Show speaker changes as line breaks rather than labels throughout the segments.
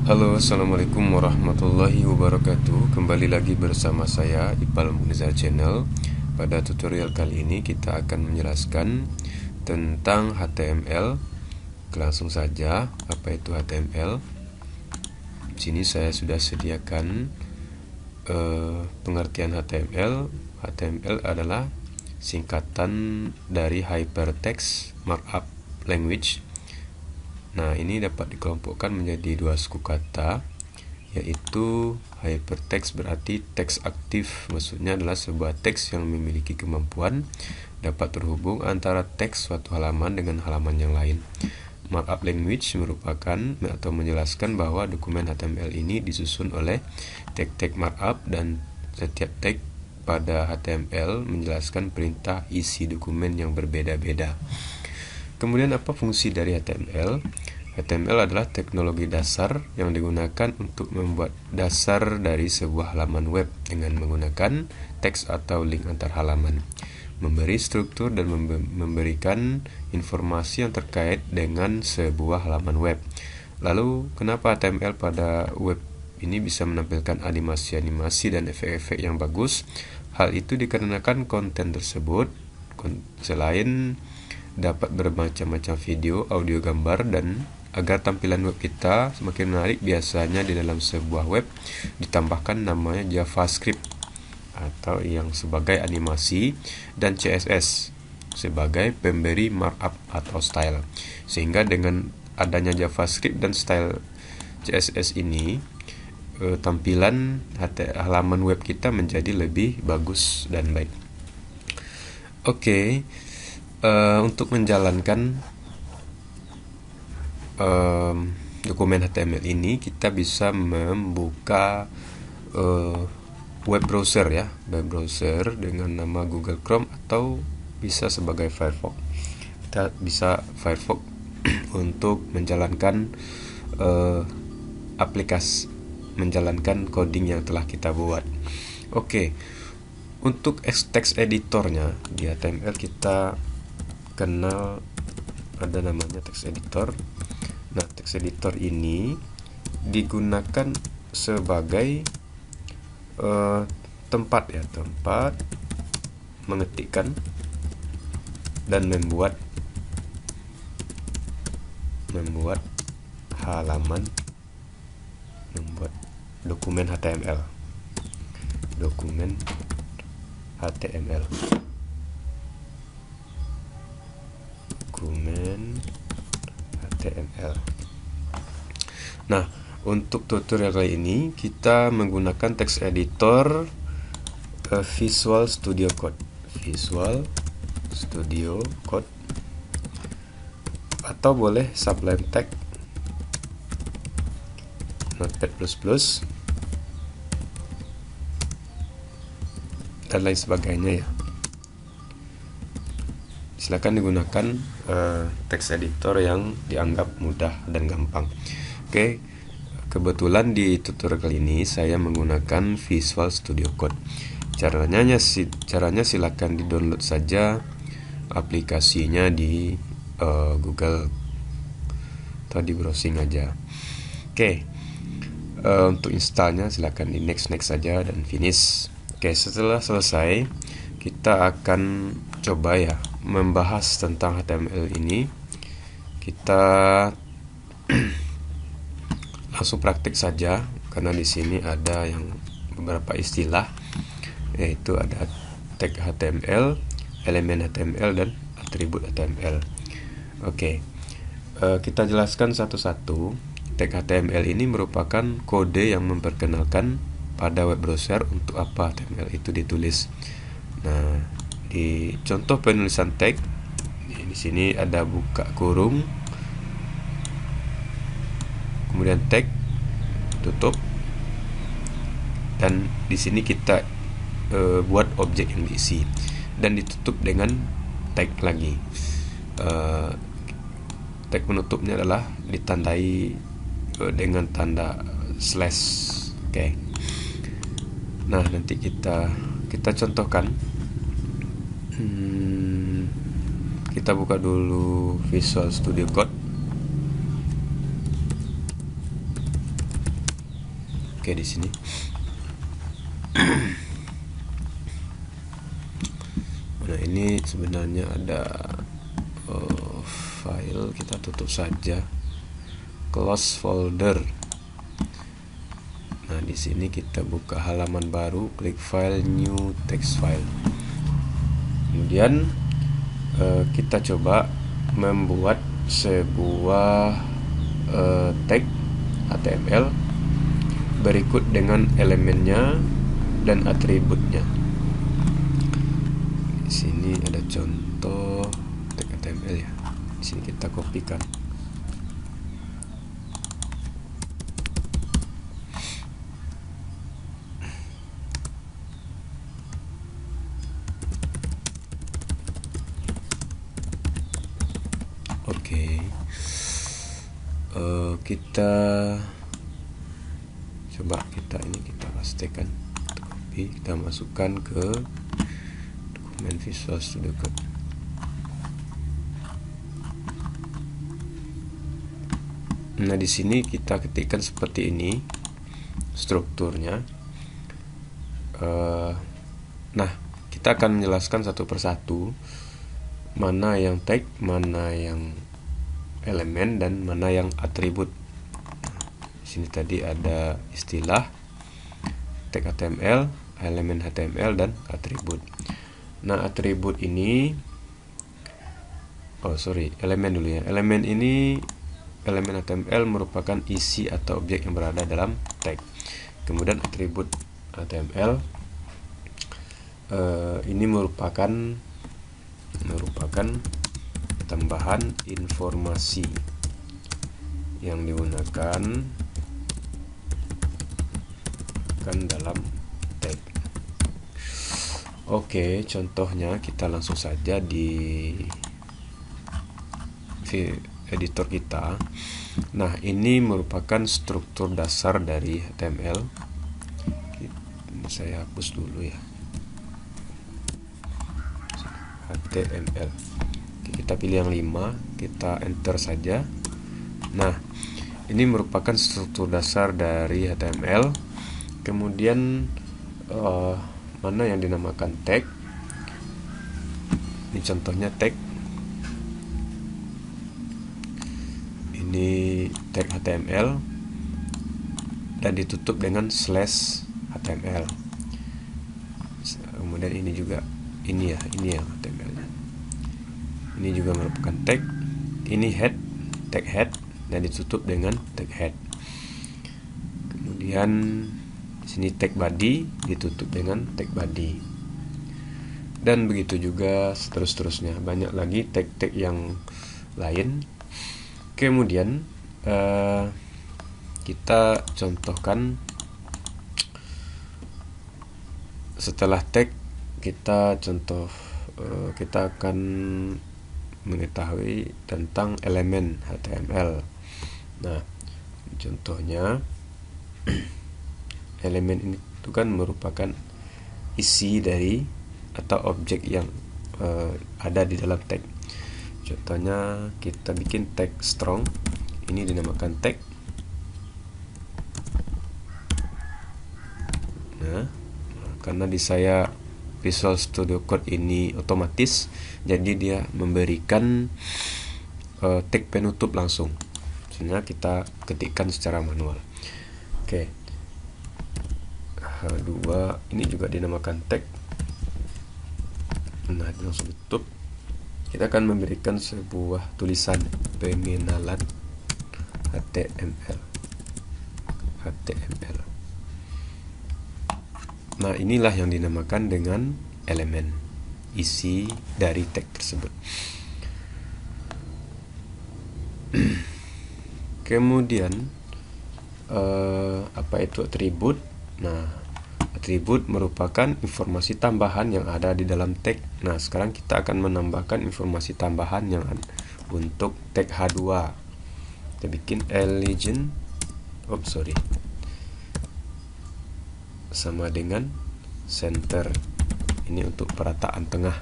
Halo, assalamualaikum warahmatullahi wabarakatuh. Kembali lagi bersama saya Ipal Munizar Channel. Pada tutorial kali ini kita akan menjelaskan tentang HTML. Langsung saja, apa itu HTML? Di sini saya sudah sediakan pengertian HTML. HTML adalah singkatan dari Hypertext Markup Language. Nah, ini dapat dikelompokkan menjadi dua suku kata, yaitu hypertext berarti teks aktif, maksudnya adalah sebuah teks yang memiliki kemampuan dapat terhubung antara teks suatu halaman dengan halaman yang lain. Markup language merupakan atau menjelaskan bahwa dokumen HTML ini disusun oleh tag-tag markup, dan setiap tag pada HTML menjelaskan perintah isi dokumen yang berbeda-beda. Kemudian apa fungsi dari HTML? HTML adalah teknologi dasar yang digunakan untuk membuat dasar dari sebuah halaman web dengan menggunakan teks atau link antar halaman, memberi struktur dan memberikan informasi yang terkait dengan sebuah halaman web. Lalu, kenapa HTML pada web ini bisa menampilkan animasi-animasi dan efek-efek yang bagus? Hal itu dikarenakan konten tersebut selain dapat bermacam-macam video, audio, gambar, dan agar tampilan web kita semakin menarik, biasanya di dalam sebuah web ditambahkan namanya JavaScript atau yang sebagai animasi, dan CSS sebagai pemberi markup atau style. Sehingga dengan adanya JavaScript dan style CSS ini, tampilan halaman web kita menjadi lebih bagus dan baik. Oke. Untuk menjalankan dokumen HTML ini, kita bisa membuka web browser ya, web browser dengan nama Google Chrome atau bisa sebagai Firefox. Kita bisa Firefox untuk menjalankan aplikasi, menjalankan coding yang telah kita buat. Oke. Untuk text editornya di HTML kita kenal ada namanya text editor. Nah, text editor ini digunakan sebagai tempat mengetikkan dan membuat halaman, membuat dokumen HTML. Nah, untuk tutorial kali ini kita menggunakan text editor Visual Studio Code atau boleh Sublime Text, Notepad++, dan lain sebagainya ya. Silakan digunakan text editor yang dianggap mudah dan gampang. Oke, kebetulan di tutorial kali ini saya menggunakan Visual Studio Code. Caranya silakan di-download saja aplikasinya di Google atau di browsing aja. Oke, untuk installnya silakan di next saja dan finish. Oke, setelah selesai kita akan coba ya membahas tentang HTML ini. Kita langsung praktik saja karena di sini ada yang beberapa istilah, yaitu ada tag HTML, elemen HTML, dan atribut HTML. Oke, kita jelaskan satu-satu. Tag HTML ini merupakan kode yang memperkenalkan pada web browser untuk apa HTML itu ditulis. Nah, di contoh penulisan tag di sini ada buka kurung, kemudian tag tutup, dan di sini kita buat objek yang diisi dan ditutup dengan tag lagi. Tag penutupnya adalah ditandai dengan tanda slash. Oke. Nah, nanti kita contohkan. Kita buka dulu Visual Studio Code. Oke, di sini. Nah, ini sebenarnya ada file, kita tutup saja. Close folder. Nah, di sini kita buka halaman baru, klik file, new text file. Kemudian kita coba membuat sebuah tag HTML berikut dengan elemennya dan atributnya. Di sini ada contoh tag HTML ya. Di sini kita kopikan. Oke. Kita coba kita pastikan, kita copy, kita masukkan ke dokumen Visual Studio Code. Nah, di sini kita ketikkan seperti ini strukturnya. Nah, kita akan menjelaskan satu persatu mana yang tag, mana yang elemen, dan mana yang atribut. Di sini tadi ada istilah tag HTML, elemen HTML, dan atribut. Nah, atribut ini, elemen dulu ya. Elemen ini, elemen HTML merupakan isi atau objek yang berada dalam tag. Kemudian atribut HTML ini merupakan tambahan informasi yang digunakan dalam tag. Oke, contohnya kita langsung saja di editor kita. Nah, ini merupakan struktur dasar dari HTML. Saya hapus dulu ya, HTML. Kita pilih yang 5, kita enter saja. Nah, ini merupakan struktur dasar dari HTML. Kemudian mana yang dinamakan tag. Ini contohnya tag. Ini tag HTML dan ditutup dengan /HTML. Kemudian ini juga ini ya HTML-nya. Ini juga merupakan tag. Ini head, tag head, dan ditutup dengan tag head. Kemudian di sini tag body ditutup dengan tag body. Dan begitu juga seterusnya. Banyak lagi tag-tag yang lain. Kemudian kita contohkan setelah tag, kita akan mengetahui tentang elemen HTML. Nah, contohnya elemen ini itu kan merupakan isi dari atau objek yang ada di dalam tag. Contohnya kita bikin tag strong. Ini dinamakan tag. Nah, karena di saya Visual Studio Code ini otomatis, jadi dia memberikan tag penutup langsung. Sebenarnya kita ketikkan secara manual. Oke. H2 ini juga dinamakan tag. Nah, langsung tutup. Kita akan memberikan sebuah tulisan pengenalan HTML. Nah, inilah yang dinamakan dengan elemen, isi dari tag tersebut. Kemudian apa itu atribut? Nah, atribut merupakan informasi tambahan yang ada di dalam tag. Nah, sekarang kita akan menambahkan informasi tambahan yang untuk tag H2. Kita bikin legend sama dengan center. Ini untuk perataan tengah.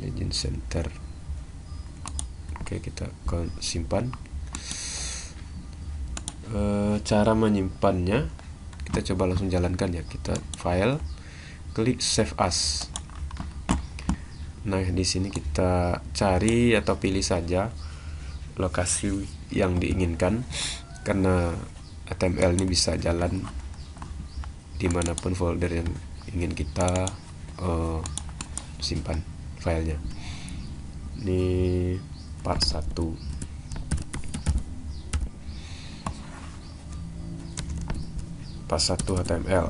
Legend center. Oke, kita akan simpan. cara menyimpannya, kita coba langsung jalankan ya. Kita file, klik save as. Nah, di sini kita cari atau pilih saja lokasi yang diinginkan, karena HTML ini bisa jalan dimanapun folder yang ingin kita simpan filenya. Ini part 1. Part 1 HTML,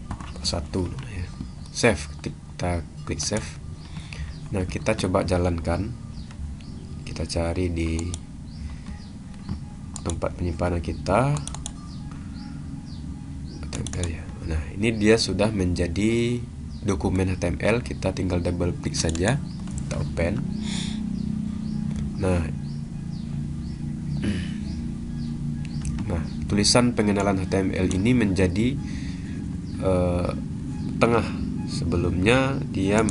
part 1 namanya. Save, kita klik save. Nah, kita coba jalankan. Kita cari di tempat penyimpanan kita HTML ya. Nah, ini dia sudah menjadi dokumen HTML. Kita tinggal double klik saja, kita open. Nah, tulisan pengenalan HTML ini menjadi tengah. Sebelumnya dia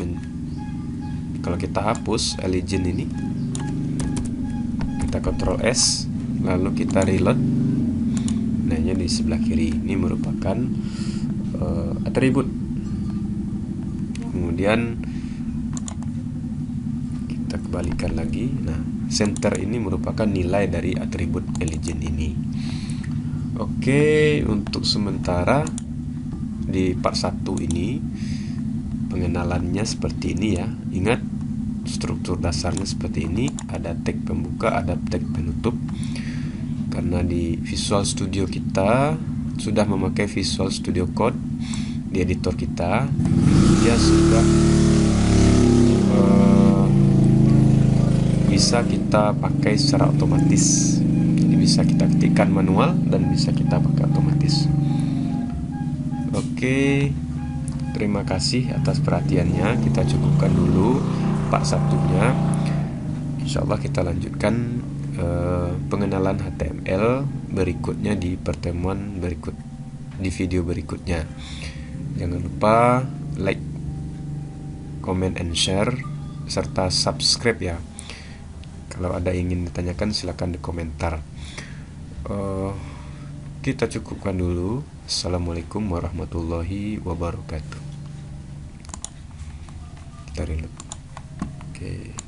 kalau kita hapus Legend ini, kita Ctrl S, lalu kita reload. Nah, ini di sebelah kiri ini merupakan atribut. Kemudian kita kembalikan lagi. Nah, center ini merupakan nilai dari atribut Legend ini. Oke, untuk sementara di part 1 ini pengenalannya seperti ini ya. Ingat, struktur dasarnya seperti ini. Ada tag pembuka, ada tag penutup. Karena di Visual Studio kita sudah memakai Visual Studio Code di editor kita, dia sudah bisa kita pakai secara otomatis. Bisa kita ketikkan manual dan bisa kita pakai otomatis. Oke, terima kasih atas perhatiannya. Kita cukupkan dulu part 1-nya. Insyaallah kita lanjutkan pengenalan HTML berikutnya di pertemuan berikut, di video berikutnya. Jangan lupa like, comment, and share, serta subscribe ya. Kalau ada yang ingin ditanyakan silakan di komentar. Kita cukupkan dulu. Assalamualaikum warahmatullahi wabarakatuh. Kita reload. Oke.